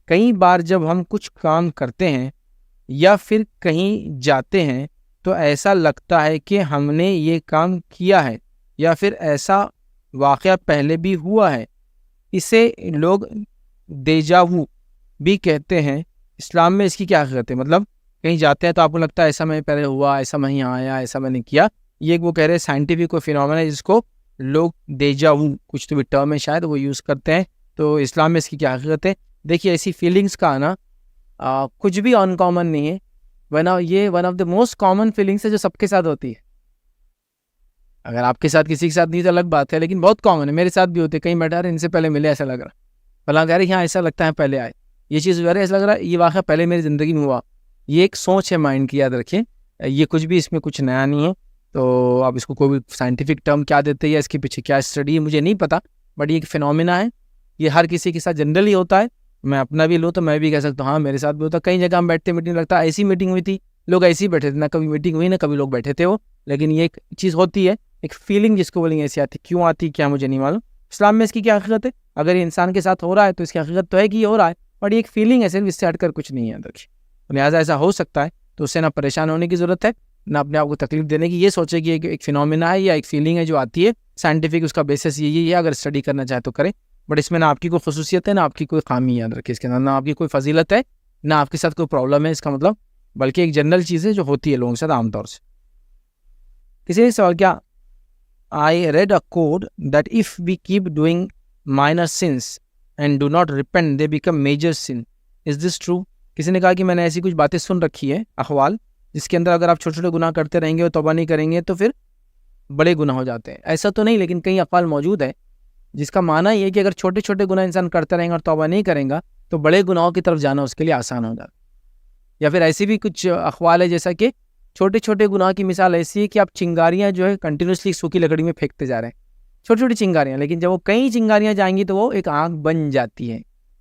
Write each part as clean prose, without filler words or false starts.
کئی بار جب ہم کچھ کام کرتے ہیں یا پھر کہیں جاتے ہیں تو ایسا لگتا ہے کہ ہم نے یہ کام کیا ہے یا پھر ایسا واقعہ پہلے بھی ہوا ہے. اسے لوگ دیجاوو بھی کہتے ہیں. اسلام میں اس کی کیا حقیقت ہے؟ مطلب کہیں جاتے ہیں تو آپ کو لگتا ہے ایسا میں پہلے ہوا، ایسا میں یہاں آیا، ایسا میں نے کیا. یہ ایک وہ کہہ رہے سائنٹیفک کوئی فینومینا ہے جس کو لوگ دیجاوو، کچھ تو بھی ٹرم ہے شاید، وہ یوز کرتے ہیں. تو اسلام میں اس کی کیا حقیقت ہے؟ دیکھیے ایسی فیلنگس کا آنا کچھ بھی ان کامن نہیں ہے، یہ one of the most common feelings ہے جو سب کے ساتھ ہوتی ہے. اگر آپ کے ساتھ کسی کے ساتھ نہیں تو الگ بات ہے، لیکن بہت کامن ہے. میرے ساتھ بھی ہوتے ہیں، کہیں بیٹھا رہے ان سے پہلے ملے، ایسا لگ رہا فلاں کہہ رہے یہاں ایسا لگتا ہے پہلے آئے، یہ چیز وغیرہ ایسا لگ رہا ہے یہ واقعہ پہلے میری زندگی میں ہوا. یہ ایک سوچ ہے مائنڈ کی، یاد رکھیں. یہ کچھ بھی اس میں کچھ نیا نہیں ہے. تو اب اس کو کوئی بھی سائنٹیفک ٹرم کیا دیتے ہیں یا اس کے پیچھے کیا اسٹڈی ہے مجھے نہیں پتا، بٹ یہ ایک فینومینا ہے. یہ ہر کسی کے ساتھ جنرلی ہوتا ہے. میں اپنا بھی لوں تو میں بھی کہہ سکتا ہوں ہاں میرے ساتھ بھی ہوتا ہے. کئی جگہ ہم بیٹھتے میٹنگ لگتا ہے ایسی میٹنگ ہوئی تھی، لوگ ایسے ہی بیٹھے تھے، نہ کبھی میٹنگ ہوئی نہ کبھی لوگ بیٹھے تھے وہ. لیکن یہ ایک چیز ہوتی ہے، ایک فیلنگ جس کو بولیں گے ایسی آتی. کیوں آتی کیا مجھے نہیں معلوم. اسلام میں اس کی کیا حقیقت ہے؟ اگر یہ انسان کے ساتھ ہو رہا ہے تو اس کی حقیقت تو ہے کہ یہ ہو رہا ہے، بٹ یہ ایک فیلنگ ہے، صرف اس سے ہٹ کر کچھ نہیں ہے. دیکھیے لہٰذا ایسا ہو سکتا ہے تو اس سے نہ پریشان ہونے کی ضرورت ہے نہ اپنے آپ کو تکلیف دینے کی. یہ سوچے کہ ایک فینومینا ہے یا ایک فیلنگ ہے جو آتی ہے. سائنٹیفک اس کا بیسس یہی ہے، اگر اسٹڈی کرنا چاہے تو کریں، بٹ اس میں نہ آپ کی کوئی خصوصیت ہے نہ آپ کی کوئی خامی. یاد رکھیں اس کے اندر نہ آپ کی کوئی فضیلت ہے نہ آپ کے ساتھ کوئی پرابلم ہے اس کا مطلب، بلکہ ایک جنرل چیز ہے جو ہوتی ہے لوگوں کے ساتھ عام طور سے. کسی نے سوال کیا I read a quote that if we keep doing minor sins and do not repent they become major sin. Is this true? کسی نے کہا کہ میں نے ایسی کچھ باتیں سن رکھی ہیں، احوال جس کے اندر اگر آپ چھوٹے چھوٹے گناہ کرتے رہیں گے اور توبہ نہیں کریں گے تو پھر بڑے گناہ ہو جاتے ہیں. ایسا تو نہیں، لیکن کئی اقوال موجود ہے جس کا معنی یہ ہے کہ اگر چھوٹے چھوٹے گناہ انسان کرتے رہیں گا اور توبہ نہیں کریں گا تو بڑے گناہوں کی طرف جانا اس کے لیے آسان ہو جاتا. یا پھر ایسی بھی کچھ اقوال ہے جیسا کہ چھوٹے چھوٹے گناہ کی مثال ایسی ہے کہ آپ چنگاریاں جو ہے کنٹینیوسلی سوکھی لکڑی میں پھینکتے جا رہے ہیں، چھوٹی چھوٹی چنگاریاں، لیکن جب وہ کئی چنگاریاں جائیں گی تو وہ ایک آگ بن جاتی ہے.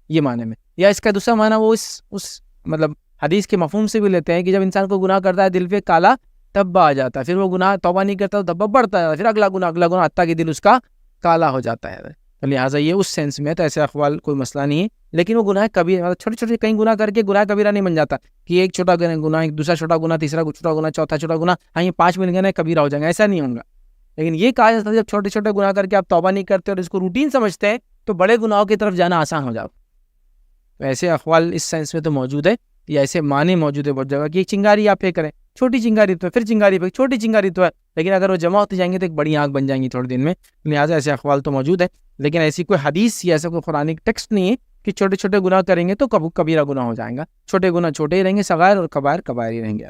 یہ معنی میں. یا اس کا دوسرا معنی وہ اس مطلب حدیث کے مفہوم سے بھی لیتے ہیں کہ جب انسان کو گناہ کرتا ہے دل پہ کالا دھبا آ جاتا ہے، پھر وہ گناہ توبہ نہیں کرتا تو دھبا بڑھتا ہے، پھر اگلا گناہ حتیٰ کہ دل اس کا کالا ہو جاتا ہے. لہٰذا یہ اس سینس میں تو ایسے اقوال کوئی مسئلہ نہیں ہے. لیکن وہ گناہ کبیرہ، چھوٹے چھوٹے کئی گناہ کر کے گناہ کبیرہ نہیں بن جاتا کہ ایک چھوٹا گناہ، ایک دوسرا چھوٹا گناہ، تیسرا چھوٹا گناہ، چوتھا چھوٹا گناہ، ہاں یہ 5 مل گئے کبیرہ ہو جائیں گے، ایسا نہیں ہوگا. لیکن یہ کہا جاتا ہے جب چھوٹے چھوٹے گناہ کر کے آپ توبہ نہیں کرتے اور اس کو روٹین سمجھتے ہیں تو بڑے گناہوں کی طرف جانا آسان ہو جاتا. تو ایسے اقوال اس سینس میں تو موجود ہے، یا ایسے معنی موجود ہے بہت جگہ کہ ایک چنگاری آپ پھینک کریں، چھوٹی چنگاری تو ہے، پھر چنگاری پھینک، چھوٹی چنگاری تو ہے، لیکن اگر وہ جمع ہوتے جائیں گے تو ایک بڑی آگ بن جائیں گی تھوڑے دن میں. لہٰذا ایسے اقوال تو موجود ہے، لیکن ایسی کوئی حدیث یا ایسا کوئی قرآنی ٹیکسٹ نہیں ہے کہ چھوٹے چھوٹے گناہ کریں گے تو کبیرہ گناہ ہو جائیں گا. چھوٹے گناہ چھوٹے ہی رہیں گے، صغائر اور کبائر کبائر ہی رہیں گے.